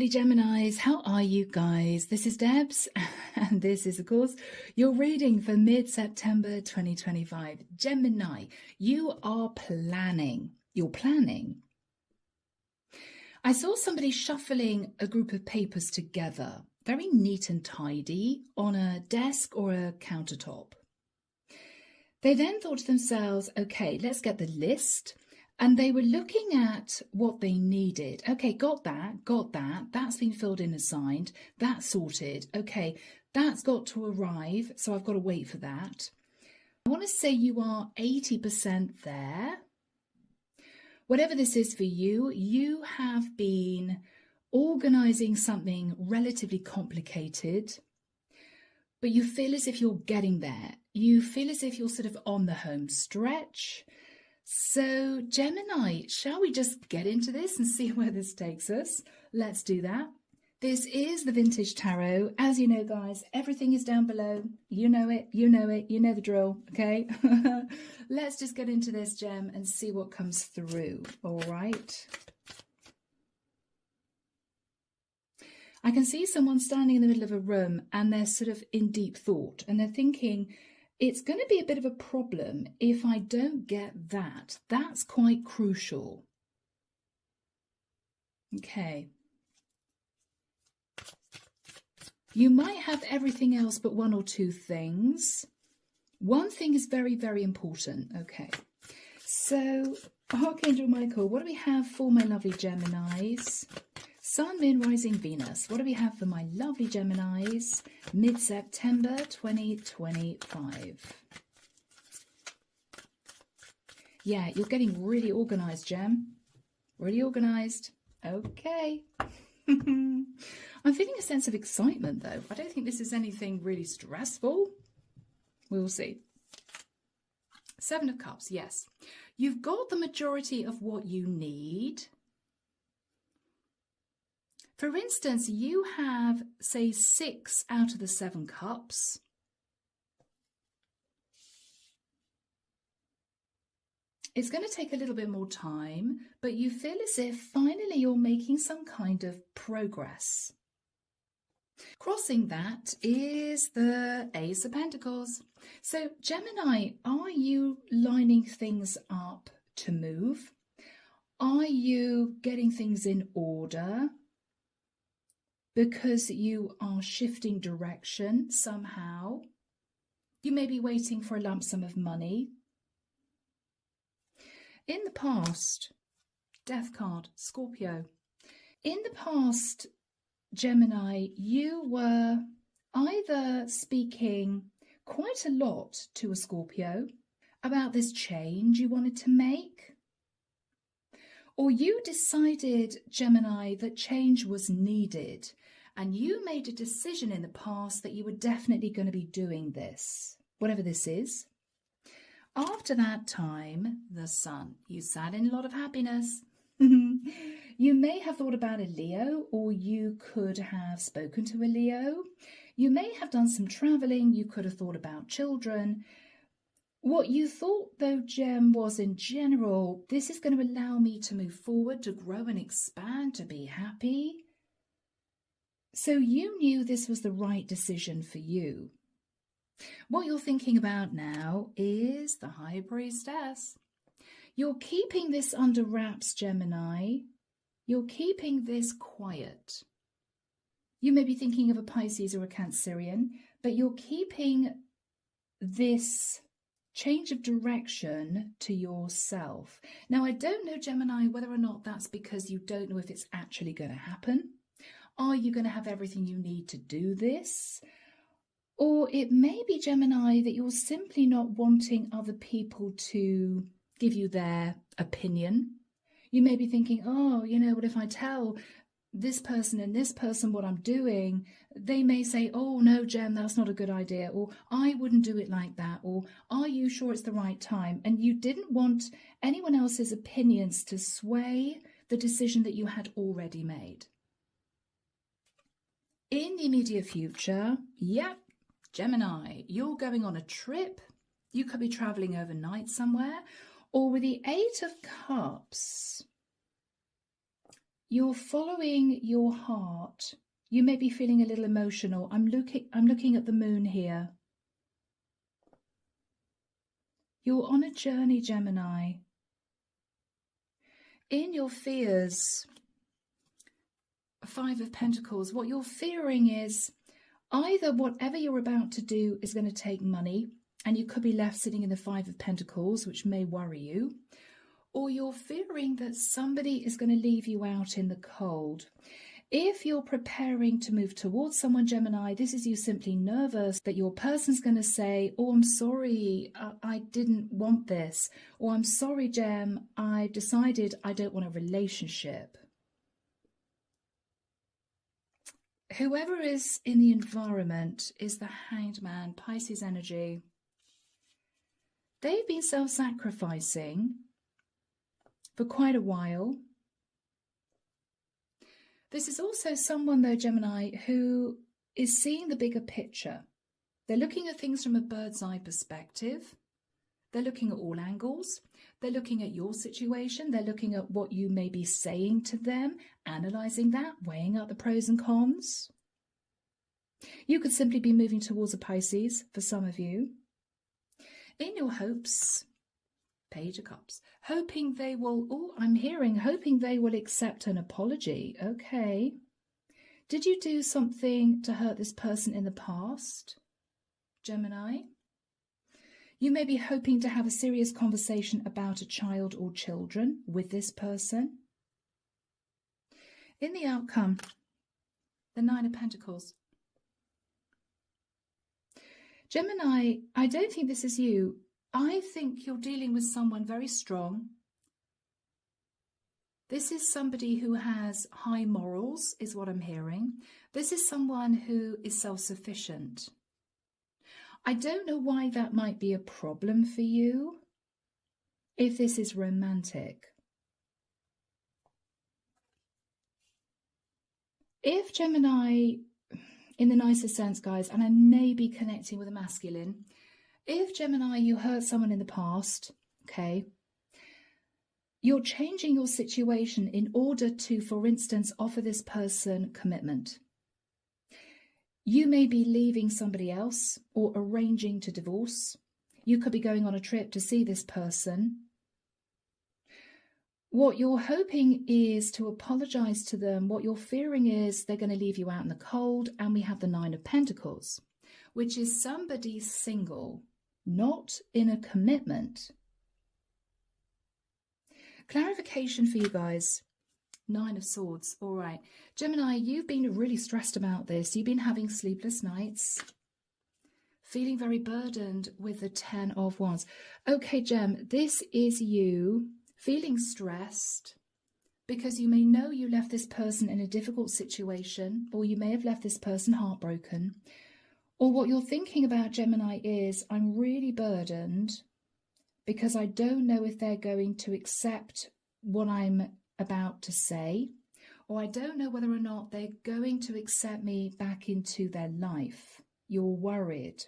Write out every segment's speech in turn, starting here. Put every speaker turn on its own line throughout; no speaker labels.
lovely Geminis. How are you guys? This is Debs, and this is, of course, your reading for mid-September 2025. Gemini, you are planning. You're planning. I saw somebody shuffling a group of papers together, very neat and tidy, on a desk or a countertop. They then thought to themselves, okay, let's get the list. And they were looking at what they needed. Okay, got that. That's been filled in and signed. That's sorted. Okay, that's got to arrive. So I've got to wait for that. I want to say you are 80% there. Whatever this is for you, you have been organizing something relatively complicated, but you feel as if you're getting there. You feel as if you're sort of on the home stretch. So Gemini, shall we just get into this and see where this takes us? Let's do that. This is the Vintage Tarot. As you know, guys, everything is down below. You know it, you know the drill, okay? Let's just get into this, Gem, and see what comes through, all right? I can see someone standing in the middle of a room and they're sort of in deep thought and they're thinking, it's going to be a bit of a problem if I don't get that. That's quite crucial. Okay. You might have everything else but one or two things. One thing is very, very important. Okay. So, Archangel Michael, what do we have for my lovely Geminis? Sun, Moon, Rising, Venus. What do we have for my lovely Geminis? Mid-September 2025. Yeah, you're getting really organised, Gem. Really organised. Okay. I'm feeling a sense of excitement, though. I don't think this is anything really stressful. We'll see. Seven of Cups, yes. You've got the majority of what you need. For instance, you have, say, 6 out of the 7 cups. It's going to take a little bit more time, but you feel as if finally you're making some kind of progress. Crossing that is the Ace of Pentacles. So, Gemini, are you lining things up to move? Are you getting things in order? Because you are shifting direction somehow. You may be waiting for a lump sum of money. In the past, Death card, Scorpio. In the past, Gemini, you were either speaking quite a lot to a Scorpio about this change you wanted to make, or you decided, Gemini, that change was needed. And you made a decision in the past that you were definitely going to be doing this, whatever this is. After that time, the Sun, you sat in a lot of happiness. You may have thought about a Leo, or you could have spoken to a Leo. You may have done some traveling. You could have thought about children. What you thought, though, Gem, was in general, this is going to allow me to move forward, to grow and expand, to be happy. So you knew this was the right decision for you. What you're thinking about now is the High Priestess. You're keeping this under wraps, Gemini. You're keeping this quiet. You may be thinking of a Pisces or a Cancerian, but you're keeping this change of direction to yourself. Now, I don't know, Gemini, whether or not that's because you don't know if it's actually going to happen. Are you going to have everything you need to do this? Or it may be, Gemini, that you're simply not wanting other people to give you their opinion. You may be thinking, oh, you know, what if I tell this person and this person what I'm doing? They may say, oh, no, Gem, that's not a good idea. Or I wouldn't do it like that. Or are you sure it's the right time? And you didn't want anyone else's opinions to sway the decision that you had already made. In the immediate future, yep, Gemini, you're going on a trip. You could be traveling overnight somewhere. Or with the 8 of Cups, You're following your heart. You may be feeling a little emotional. I'm looking at the moon here. You're on a journey, Gemini. In your fears, Five of Pentacles, what you're fearing is either whatever you're about to do is going to take money, and you could be left sitting in the Five of Pentacles, which may worry you, or you're fearing that somebody is going to leave you out in the cold. If you're preparing to move towards someone, Gemini, this is you simply nervous that your person's going to say, oh, I'm sorry, I didn't want this. Or I'm sorry, Gem, I decided I don't want a relationship. Whoever is in the environment is the Hanged Man, Pisces energy. They've been self-sacrificing for quite a while. This is also someone, though, Gemini, who is seeing the bigger picture. They're looking at things from a bird's eye perspective. They're looking at all angles. They're looking at your situation. They're looking at what you may be saying to them, analysing that, weighing up the pros and cons. You could simply be moving towards a Pisces for some of you. In your hopes, Page of Cups, hoping they will, hoping they will accept an apology. Okay. Did you do something to hurt this person in the past, Gemini? You may be hoping to have a serious conversation about a child or children with this person. In the outcome, the Nine of Pentacles. Gemini, I don't think this is you. I think you're dealing with someone very strong. This is somebody who has high morals, is what I'm hearing. This is someone who is self-sufficient. I don't know why that might be a problem for you if this is romantic. If Gemini, in the nicest sense, guys, and I may be connecting with a masculine, if Gemini, you hurt someone in the past, okay, you're changing your situation in order to, for instance, offer this person commitment. You may be leaving somebody else or arranging to divorce. You could be going on a trip to see this person. What you're hoping is to apologize to them. What you're fearing is they're going to leave you out in the cold. And we have the Nine of Pentacles, which is somebody single, not in a commitment. Clarification for you guys. Nine of Swords. All right. Gemini, you've been really stressed about this. You've been having sleepless nights, feeling very burdened with the Ten of Wands. Okay, Gem, this is you feeling stressed because you may know you left this person in a difficult situation, or you may have left this person heartbroken. Or what you're thinking about, Gemini, is I'm really burdened because I don't know if they're going to accept what I'm about to say, or I don't know whether or not they're going to accept me back into their life. You're worried.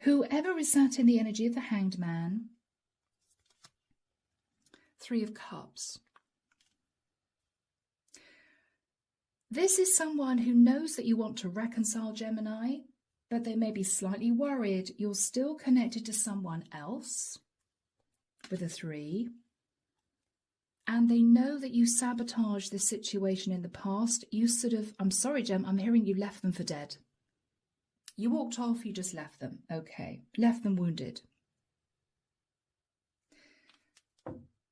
Whoever is sat in the energy of the Hanged Man, Three of Cups. This is someone who knows that you want to reconcile, Gemini, but they may be slightly worried you're still connected to someone else with a 3. And they know that you sabotaged this situation in the past. You sort of, I'm sorry, Gem, I'm hearing you left them for dead. You walked off, you just left them. Okay, left them wounded.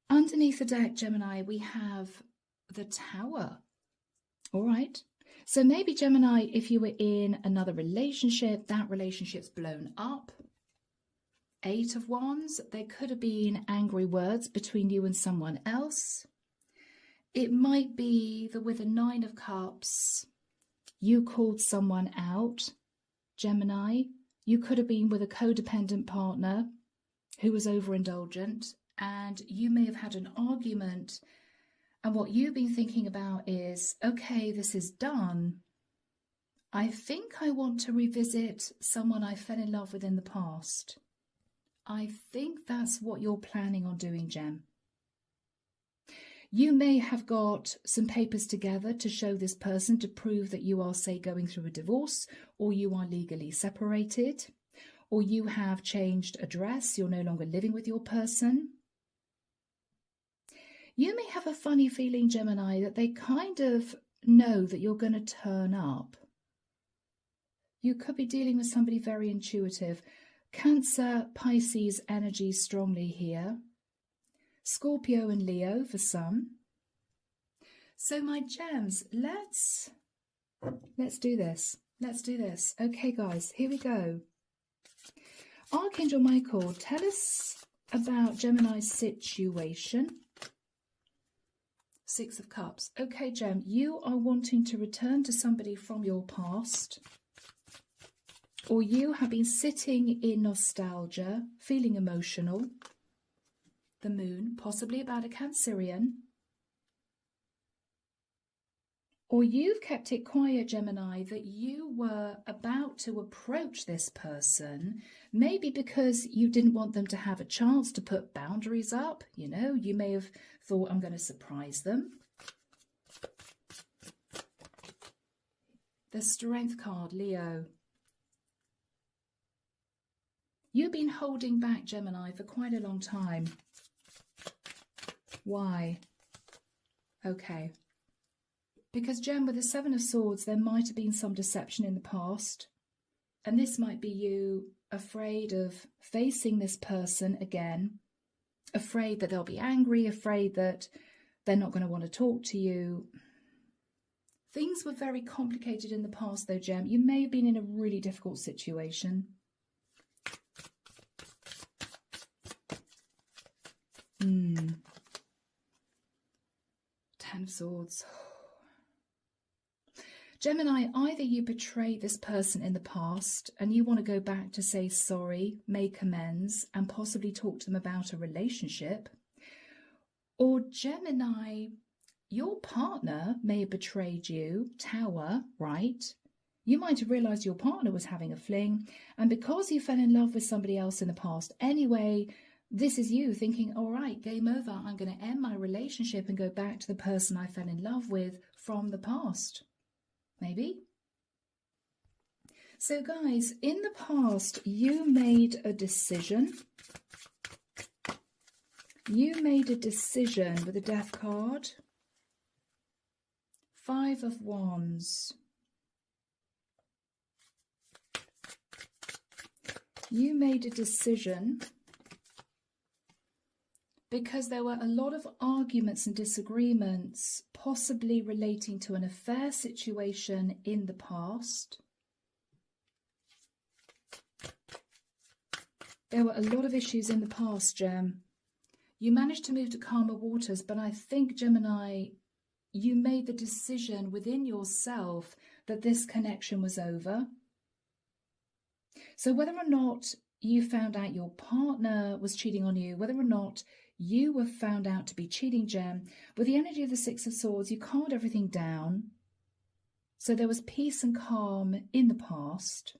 Underneath the deck, Gemini, we have the Tower. All right. So maybe, Gemini, if you were in another relationship, that relationship's blown up. 8 of Wands, there could have been angry words between you and someone else. It might be that with a 9 of Cups, you called someone out, Gemini. You could have been with a codependent partner who was overindulgent, and you may have had an argument. And what you've been thinking about is, okay, this is done. I think I want to revisit someone I fell in love with in the past. I think that's what you're planning on doing, Gem. You may have got some papers together to show this person to prove that you are, say, going through a divorce, or you are legally separated, or you have changed address, you're no longer living with your person. You may have a funny feeling, Gemini, that they kind of know that you're going to turn up. You could be dealing with somebody very intuitive. Cancer, Pisces energy strongly here. Scorpio and Leo for some. So my gems, let's do this. Let's do this. Okay, guys, here we go. Archangel Michael, tell us about Gemini's situation. Six of Cups. Okay, Gem, you are wanting to return to somebody from your past, or you have been sitting in nostalgia, feeling emotional. The Moon, possibly about a Cancerian. Or you've kept it quiet, Gemini, that you were about to approach this person, maybe because you didn't want them to have a chance to put boundaries up. You know, you may have thought, I'm going to surprise them. The Strength card, Leo. You've been holding back, Gemini, for quite a long time. Why? Okay. Because, Gem, with the Seven of Swords, there might have been some deception in the past. And this might be you afraid of facing this person again. Afraid that they'll be angry. Afraid that they're not going to want to talk to you. Things were very complicated in the past, though, Gem. You may have been in a really difficult situation. Ten of Swords. Gemini, either you betrayed this person in the past and you want to go back to say sorry, make amends, and possibly talk to them about a relationship. Or Gemini, your partner may have betrayed you, Tower, right? You might have realised your partner was having a fling, and because you fell in love with somebody else in the past anyway, this is you thinking, all right, game over. I'm going to end my relationship and go back to the person I fell in love with from the past. Maybe. So guys, in the past, you made a decision. You made a decision with the Death card. Five of Wands. You made a decision because there were a lot of arguments and disagreements, possibly relating to an affair situation in the past. There were a lot of issues in the past, Gem. You managed to move to calmer waters, but I think, Gemini, you made the decision within yourself that this connection was over. So whether or not you found out your partner was cheating on you, whether or not you were found out to be cheating, Gem, with the energy of the Six of Swords, you calmed everything down. So there was peace and calm in the past.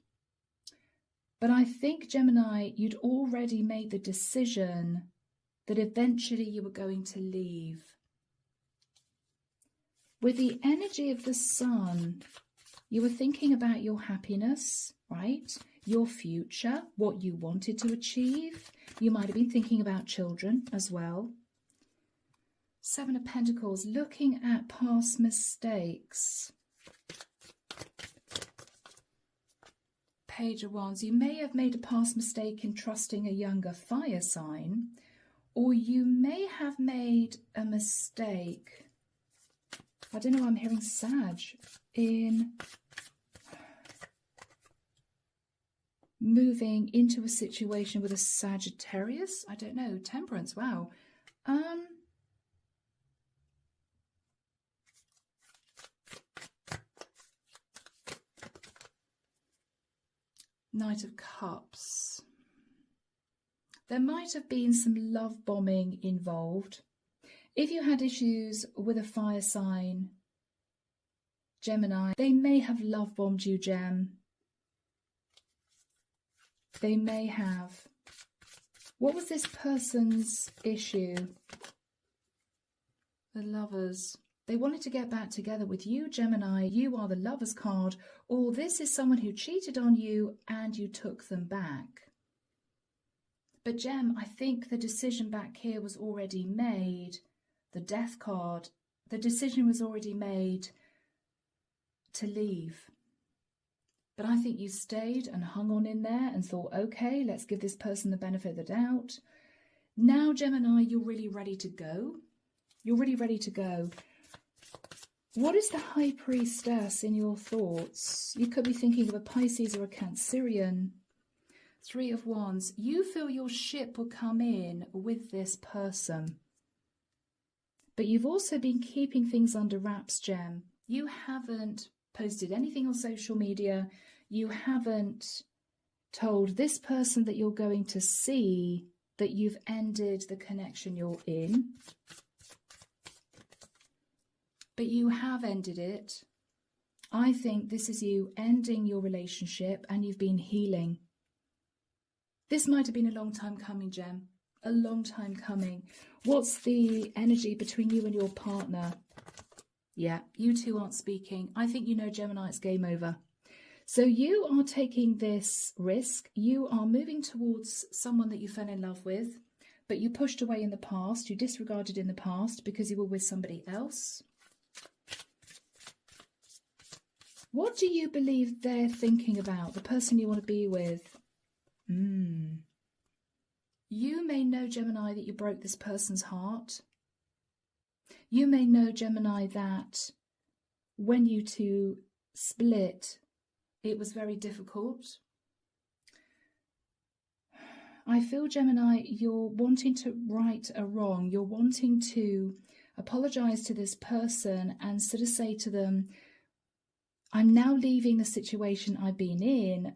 But I think, Gemini, you'd already made the decision that eventually you were going to leave. With the energy of the Sun, you were thinking about your happiness, right? Your future, what you wanted to achieve. You might have been thinking about children as well. Seven of Pentacles, looking at past mistakes. Page of Wands, you may have made a past mistake in trusting a younger fire sign, or you may have made a mistake, I don't know, I'm hearing Sag, in moving into a situation with a Sagittarius. I don't know, Temperance, wow. Knight of Cups. There might have been some love bombing involved. If you had issues with a fire sign, Gemini, they may have love bombed you, Gem. They may have. What was this person's issue? The Lovers. They wanted to get back together with you, Gemini. You are the Lovers card, or this is someone who cheated on you and you took them back. But Gem, I think the decision back here was already made. The Death card. The decision was already made to leave. But I think you stayed and hung on in there and thought, okay, let's give this person the benefit of the doubt. Now, Gemini, you're really ready to go. You're really ready to go. What is the High Priestess in your thoughts? You could be thinking of a Pisces or a Cancerian. Three of Wands. You feel your ship will come in with this person. But you've also been keeping things under wraps, Gem. You haven't posted anything on social media. You haven't told this person that you're going to see that you've ended the connection you're in. But you have ended it. I think this is you ending your relationship and you've been healing. This might have been a long time coming, Gem. A long time coming. What's the energy between you and your partner? Yeah, you two aren't speaking. I think you know, Gemini, it's game over. So you are taking this risk. You are moving towards someone that you fell in love with, but you pushed away in the past. You disregarded in the past because you were with somebody else. What do you believe they're thinking about, the person you want to be with? You may know, Gemini, that you broke this person's heart. You may know, Gemini, that when you two split, it was very difficult. I feel, Gemini, you're wanting to right a wrong. You're wanting to apologise to this person and sort of say to them, I'm now leaving the situation I've been in.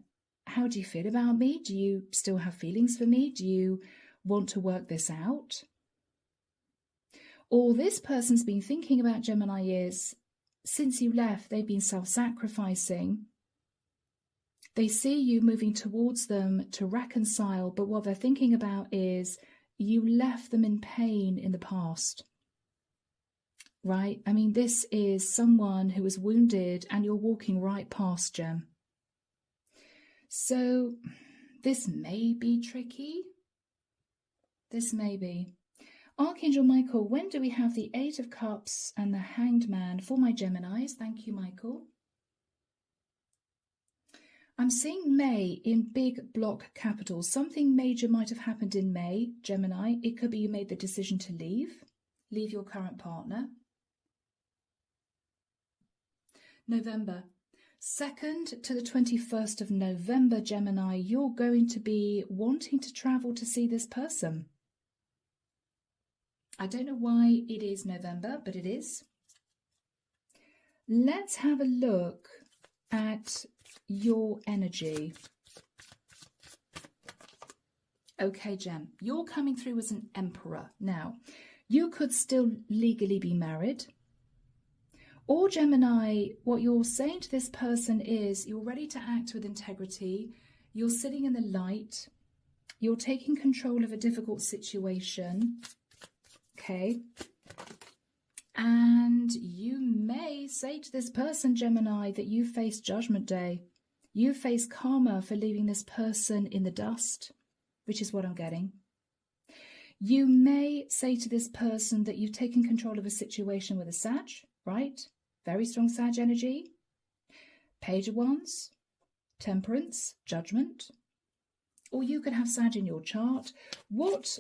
How do you feel about me? Do you still have feelings for me? Do you want to work this out? All this person's been thinking about, Gemini, is since you left, they've been self-sacrificing. They see you moving towards them to reconcile, but what they're thinking about is you left them in pain in the past. Right? I mean, this is someone who was wounded and you're walking right past, Gem. So this may be tricky. This may be. Archangel Michael, when do we have the Eight of Cups and the Hanged Man for my Geminis? Thank you, Michael. I'm seeing May in big block capitals. Something major might have happened in May, Gemini. It could be you made the decision to leave your current partner. November. 2nd to the 21st of November, Gemini, you're going to be wanting to travel to see this person. I don't know why it is November, but it is. Let's have a look at your energy. Okay, Gem, you're coming through as an emperor. Now, you could still legally be married. Or Gemini, what you're saying to this person is you're ready to act with integrity. You're sitting in the light. You're taking control of a difficult situation. Okay. And you may say to this person, Gemini, that you face Judgment Day. You face karma for leaving this person in the dust, which is what I'm getting. You may say to this person that you've taken control of a situation with a Sag, right? Very strong Sag energy. Page of Wands, Temperance, Judgment. Or you could have Sag in your chart. What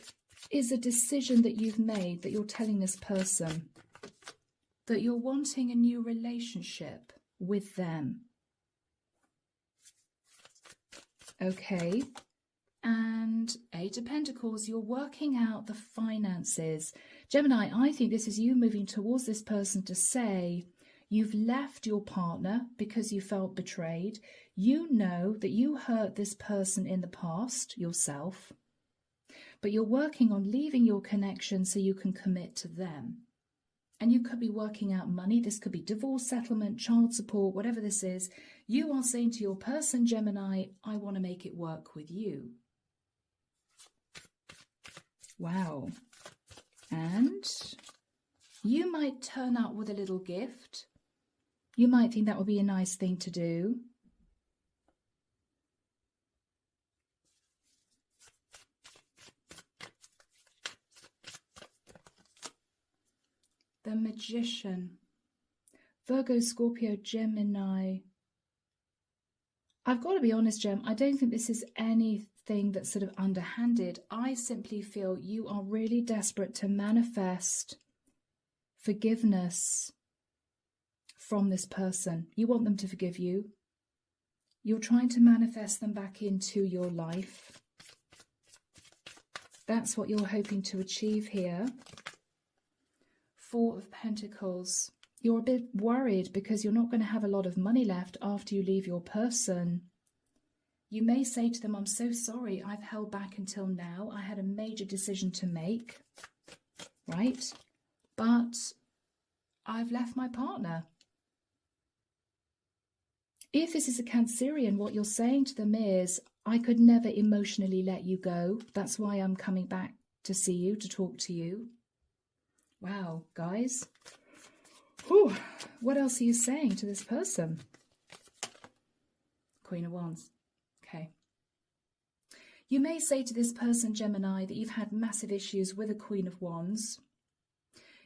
is a decision that you've made that you're telling this person? That you're wanting a new relationship with them. Okay. And Eight of Pentacles, you're working out the finances. Gemini, I think this is you moving towards this person to say, you've left your partner because you felt betrayed. You know that you hurt this person in the past yourself, but you're working on leaving your connection so you can commit to them. And you could be working out money. This could be divorce settlement, child support, whatever this is. You are saying to your person, Gemini, I want to make it work with you. Wow. And You might turn up with a little gift. You might think that would be a nice thing to do. The Magician. Virgo, Scorpio, Gemini. I've got to be honest, Gem, I don't think this is anything that's sort of underhanded. I simply feel you are really desperate to manifest forgiveness from this person. You want them to forgive you. You're trying to manifest them back into your life. That's what you're hoping to achieve here. Four of Pentacles. You're a bit worried because you're not going to have a lot of money left after you leave your person. You may say to them, I'm so sorry, I've held back until now. I had a major decision to make, right? But I've left my partner. If this is a Cancerian, what you're saying to them is, I could never emotionally let you go. That's why I'm coming back to see you, to talk to you. Wow, guys. Whew. What else are you saying to this person? Queen of Wands. Okay. You may say to this person, Gemini, that you've had massive issues with a Queen of Wands.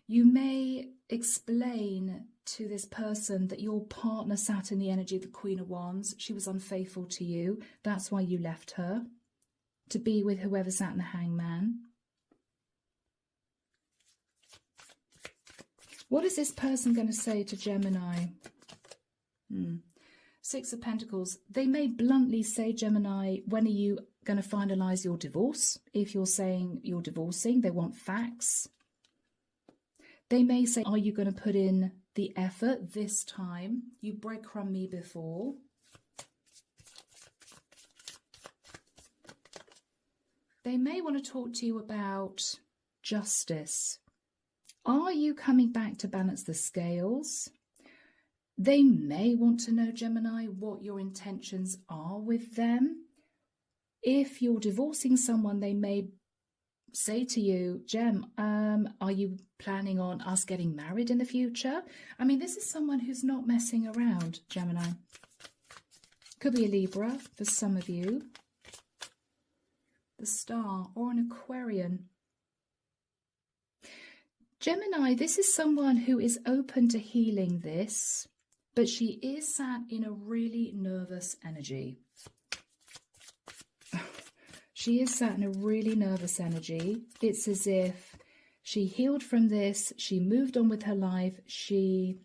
You may explain to this person that your partner sat in the energy of the Queen of Wands. She was unfaithful to you. That's why you left her, to be with whoever sat in the Hangman. What is this person going to say to Gemini? Six of Pentacles. They may bluntly say, Gemini, when are you going to finalise your divorce? If you're saying you're divorcing, they want facts. They may say, are you going to put in the effort this time? You breadcrumbed me before. They may want to talk to you about justice. Are you coming back to balance the scales? They may want to know, Gemini, what your intentions are with them. If you're divorcing someone, they may say to you, Gem, are you planning on us getting married in the future? I mean, this is someone who's not messing around, Gemini. Could be a Libra for some of you. The Star, or an Aquarian. Gemini, this is someone who is open to healing this, but she is sat in a really nervous energy. She is sat in a really nervous energy. It's as if she healed from this, she moved on with her life, she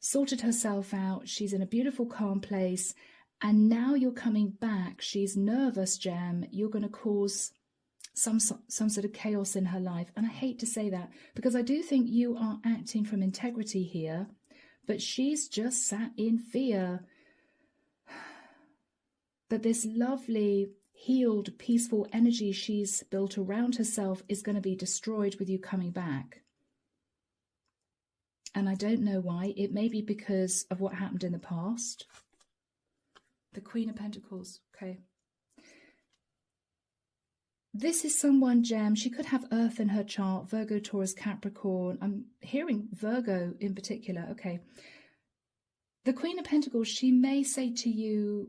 sorted herself out, she's in a beautiful, calm place, and now you're coming back. She's nervous, Gem. You're going to cause some sort of chaos in her life. And I hate to say that, because I do think you are acting from integrity here, but she's just sat in fear that this lovely, healed, peaceful energy she's built around herself is going to be destroyed with you coming back. And I don't know why. It may be because of what happened in the past. The Queen of Pentacles. Okay. This is someone, Gem, she could have Earth in her chart, Virgo, Taurus, Capricorn. I'm hearing Virgo in particular. Okay. The Queen of Pentacles, she may say to you,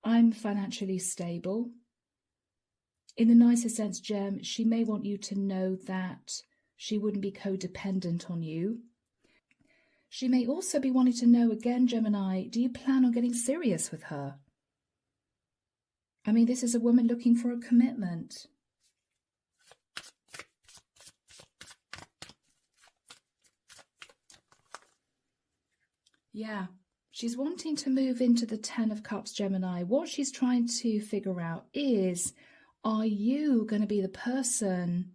I'm financially stable. In the nicest sense, Gem, she may want you to know that she wouldn't be codependent on you. She may also be wanting to know, again, Gemini, do you plan on getting serious with her? I mean, this is a woman looking for a commitment. Yeah, she's wanting to move into the Ten of Cups, Gemini. What she's trying to figure out is, are you going to be the person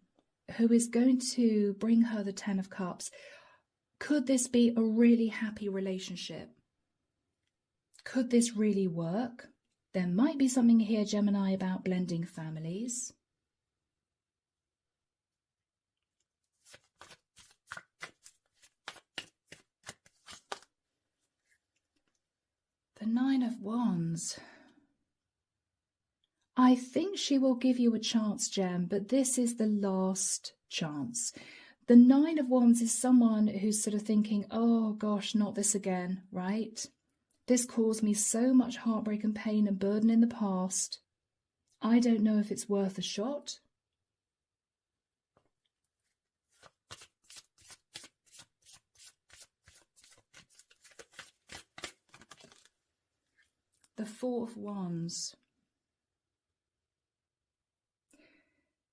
who is going to bring her the Ten of Cups? Could this be a really happy relationship? Could this really work? There might be something here, Gemini, about blending families. The Nine of Wands. I think she will give you a chance, Gem, but this is the last chance. The Nine of Wands is someone who's sort of thinking, oh gosh, not this again, right? This caused me so much heartbreak and pain and burden in the past. I don't know if it's worth a shot. The Four of Wands.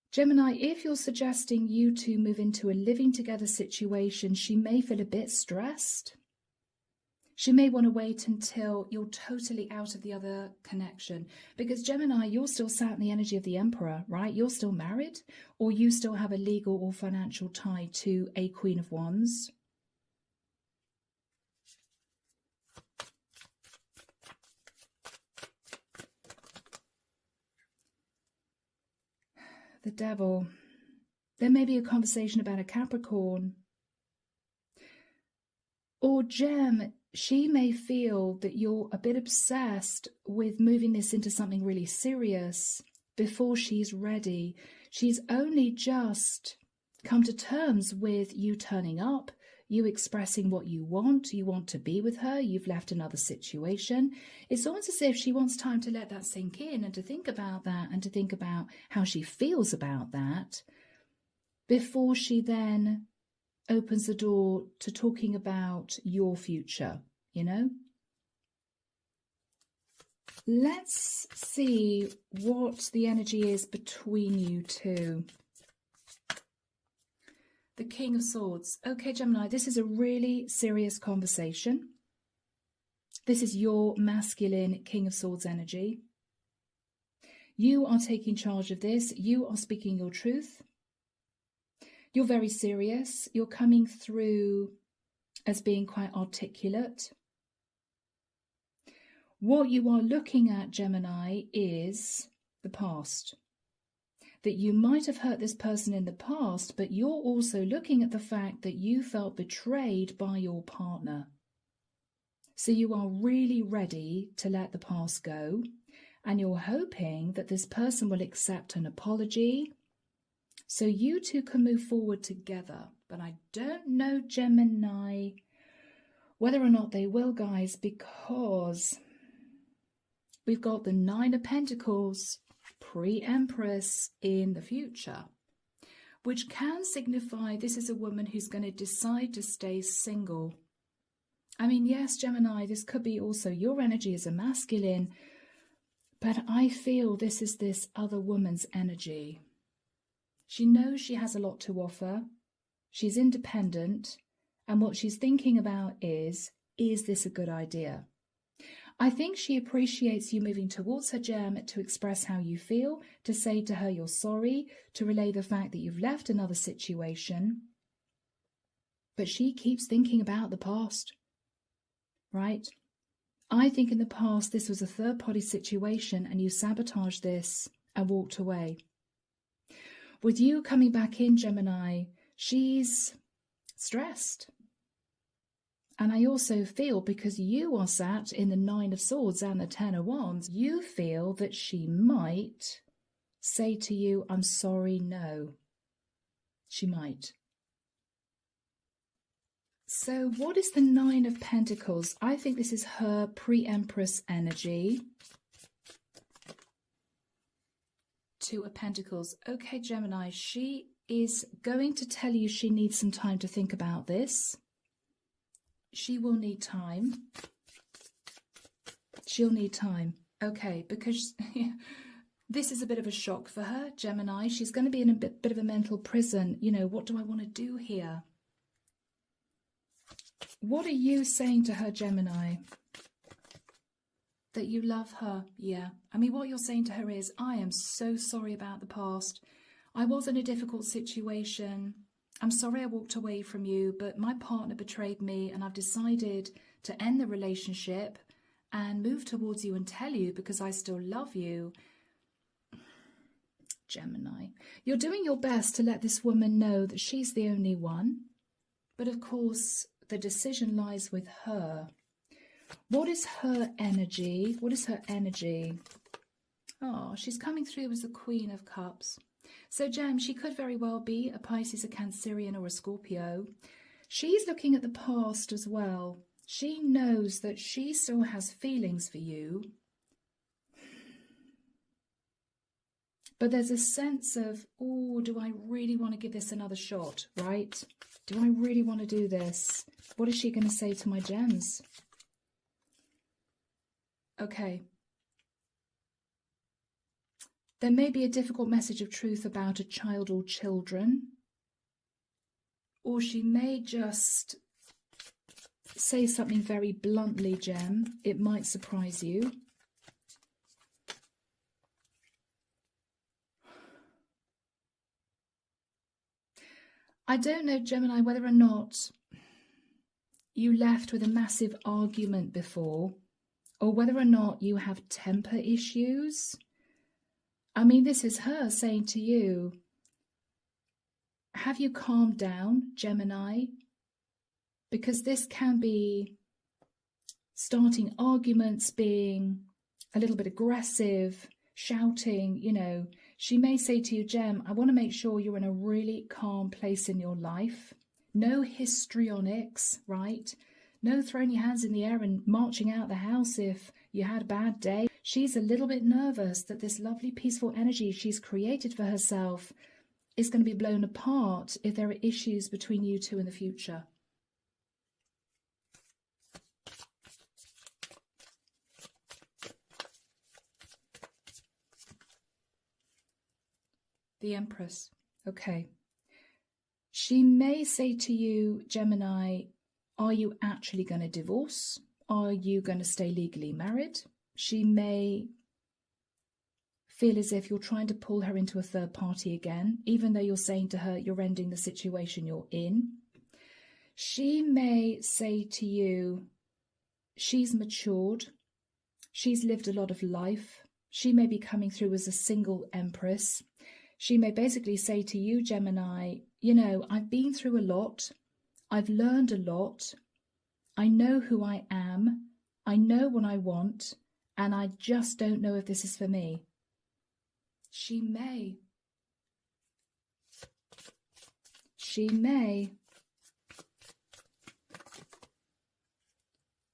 Gemini, if you're suggesting you two move into a living together situation, she may feel a bit stressed. She may want to wait until you're totally out of the other connection. Because Gemini, you're still sat in the energy of the Emperor, right? You're still married, or you still have a legal or financial tie to a Queen of Wands. The Devil. There may be a conversation about a Capricorn. Or Gem, she may feel that you're a bit obsessed with moving this into something really serious before she's ready. She's only just come to terms with you turning up, you expressing what you want to be with her, you've left another situation. It's almost as if she wants time to let that sink in and to think about that and to think about how she feels about that before she then opens the door to talking about your future, you know? Let's see what the energy is between you two. The King of Swords. Okay, Gemini, this is a really serious conversation. This is your masculine King of Swords energy. You are taking charge of this. You are speaking your truth. You're very serious. You're coming through as being quite articulate. What you are looking at, Gemini, is the past. That you might have hurt this person in the past, but you're also looking at the fact that you felt betrayed by your partner. So you are really ready to let the past go, and you're hoping that this person will accept an apology so you two can move forward together. But I don't know, Gemini, whether or not they will, guys, because we've got the Nine of Pentacles, pre-Empress in the future, which can signify this is a woman who's going to decide to stay single. I mean, yes, Gemini, this could be also your energy as a masculine, but I feel this is this other woman's energy. She knows she has a lot to offer. She's independent. And what she's thinking about is this a good idea? I think she appreciates you moving towards her, Gem, to express how you feel, to say to her you're sorry, to relay the fact that you've left another situation. But she keeps thinking about the past, right? I think in the past this was a third-party situation and you sabotaged this and walked away. With you coming back in, Gemini, she's stressed. And I also feel, because you are sat in the Nine of Swords and the Ten of Wands, you feel that she might say to you, I'm sorry, no. She might. So what is the Nine of Pentacles? I think this is her pre-Empress energy. Two of Pentacles. Okay, Gemini, she is going to tell you she needs some time to think about this. She will need time. She'll need time. Okay, because this is a bit of a shock for her, Gemini. She's going to be in a bit of a mental prison. You know, what do I want to do here? What are you saying to her, Gemini? That you love her, yeah. I mean, what you're saying to her is, I am so sorry about the past. I was in a difficult situation. I'm sorry I walked away from you, but my partner betrayed me and I've decided to end the relationship and move towards you and tell you because I still love you. Gemini, you're doing your best to let this woman know that she's the only one. But of course, the decision lies with her. What is her energy? What is her energy? Oh, she's coming through as the Queen of Cups. So Gem, she could very well be a Pisces, a Cancerian or a Scorpio. She's looking at the past as well. She knows that she still has feelings for you. But there's a sense of, oh, do I really want to give this another shot, right? Do I really want to do this? What is she going to say to my gems? Okay. There may be a difficult message of truth about a child or children. Or she may just say something very bluntly, Gem. It might surprise you. I don't know, Gemini, whether or not you left with a massive argument before, or whether or not you have temper issues. I mean, this is her saying to you, have you calmed down, Gemini? Because this can be starting arguments, being a little bit aggressive, shouting, you know. She may say to you, Gem, I want to make sure you're in a really calm place in your life. No histrionics, right? No throwing your hands in the air and marching out the house if you had a bad day. She's a little bit nervous that this lovely, peaceful energy she's created for herself is going to be blown apart if there are issues between you two in the future. The Empress. Okay. She may say to you, Gemini, are you actually going to divorce? Are you going to stay legally married? She may feel as if you're trying to pull her into a third party again, even though you're saying to her you're ending the situation you're in. She may say to you, she's matured. She's lived a lot of life. She may be coming through as a single Empress. She may basically say to you, Gemini, you know, I've been through a lot. I've learned a lot. I know who I am. I know what I want. And I just don't know if this is for me. She may. She may.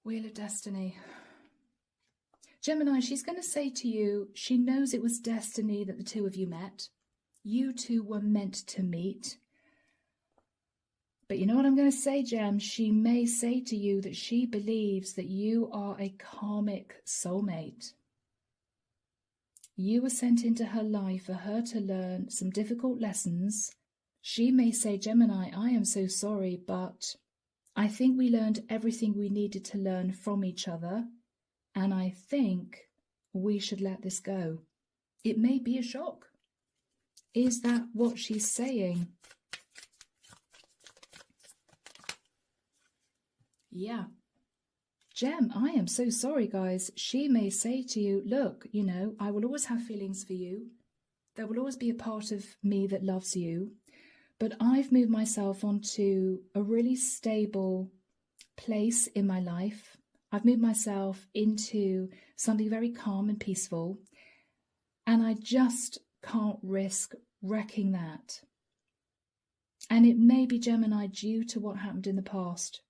Wheel of Destiny. Gemini, she's going to say to you, she knows it was destiny that the two of you met. You two were meant to meet. But you know what I'm going to say, Gem? She may say to you that she believes that you are a karmic soulmate. You were sent into her life for her to learn some difficult lessons. She may say, Gemini, I am so sorry, but I think we learned everything we needed to learn from each other, and I think we should let this go. It may be a shock. Is that what she's saying? Yeah. Gem, I am so sorry, guys. She may say to you, look, you know, I will always have feelings for you. There will always be a part of me that loves you. But I've moved myself onto a really stable place in my life. I've moved myself into something very calm and peaceful. And I just can't risk wrecking that. And it may be, Gemini, due to what happened in the past.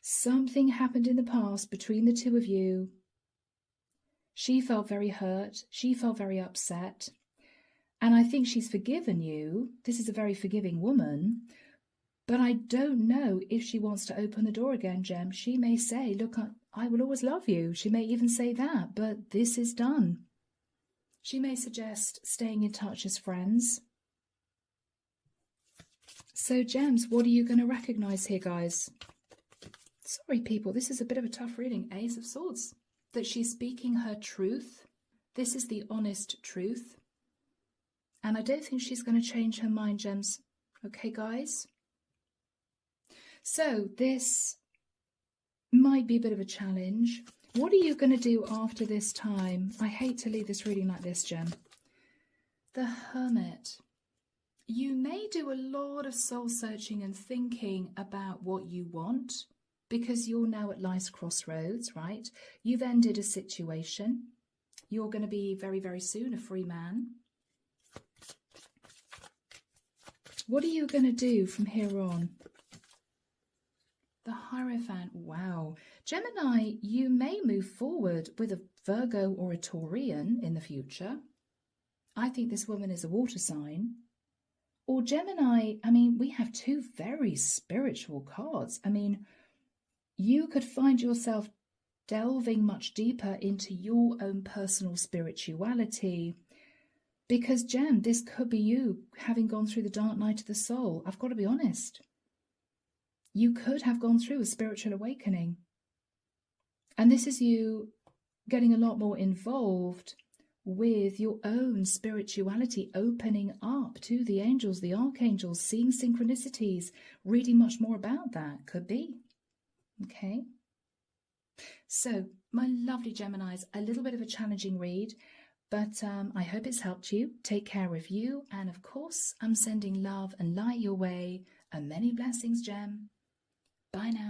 Something happened in the past between the two of you. She felt very hurt. She felt very upset. And I think she's forgiven you. This is a very forgiving woman. But I don't know if she wants to open the door again, Gem. She may say, look, I will always love you. She may even say that, but this is done. She may suggest staying in touch as friends. So, Gems, what are you going to recognize here, guys? Sorry, people, this is a bit of a tough reading. Ace of Swords. That she's speaking her truth. This is the honest truth. And I don't think she's going to change her mind, Gems. Okay, guys? So, this might be a bit of a challenge. What are you going to do after this time? I hate to leave this reading like this, Gem. The Hermit. You may do a lot of soul searching and thinking about what you want, because you're now at life's crossroads, right? You've ended a situation. You're going to be very, very soon a free man. What are you going to do from here on? The Hierophant. Wow. Gemini, you may move forward with a Virgo or a Taurian in the future. I think this woman is a water sign. Or Gemini, I mean, we have two very spiritual cards. I mean, you could find yourself delving much deeper into your own personal spirituality. Because, Gem, this could be you having gone through the dark night of the soul. I've got to be honest. You could have gone through a spiritual awakening. And this is you getting a lot more involved with your own spirituality, opening up to the angels, the archangels, seeing synchronicities, reading much more about that. Could be. Okay. So, my lovely Geminis, a little bit of a challenging read, but I hope it's helped you. Take care of you. And of course, I'm sending love and light your way. And many blessings, Gem. Bye now.